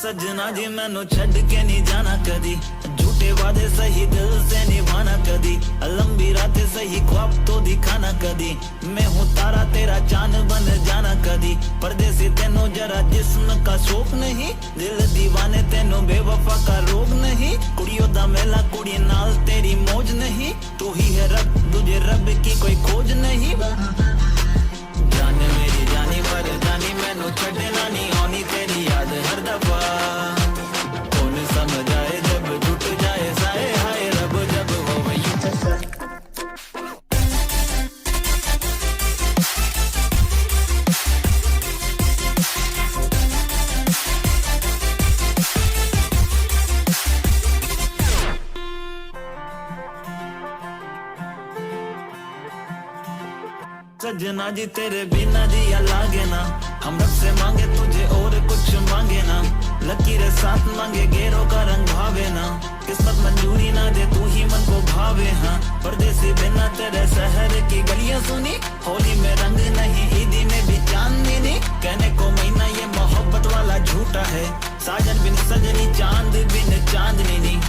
सजना जी मैनू छड़ के नहीं जाना कदी, झूठे वादे सही दिल से निभाना कदी, लंबी रातें सही ख्वाब तो दिखाना कदी, मैं हूँ तारा तेरा चांद बन जाना कदी, परदेसी तेनों जरा जिस्म का शौक नहीं, दिल दीवाने तेनों बेवफा का रोग नहीं, कुड़ियों दा मेला कुड़ी नाल तेरी मौज नहीं, तू ही है रब तुझे रब की कोई खोज नहीं। जान मेरी जानी पर जानी मैनू छड़ना नहीं आनी तेरी याद हर दफा, कौन समझ आए जब टूट जाए साए हाय रब जब हो वही। सजना जी तेरे बिना जिया लागे ना, हम रब से मांगे तुझे और कुछ मांगे ना, लकीरें साथ मांगे गेरों का रंग भावे ना, किस्मत मंजूरी ना दे तू ही मन को भावे। हाँ परदेसी बिना तेरे शहर की गलियां सुनी, होली में रंग नहीं ईदी में भी चांदनी नहीं, कहने को महीना ये मोहब्बत वाला झूठा है, साजन बिन सजनी चांद बिन चांदनी नहीं।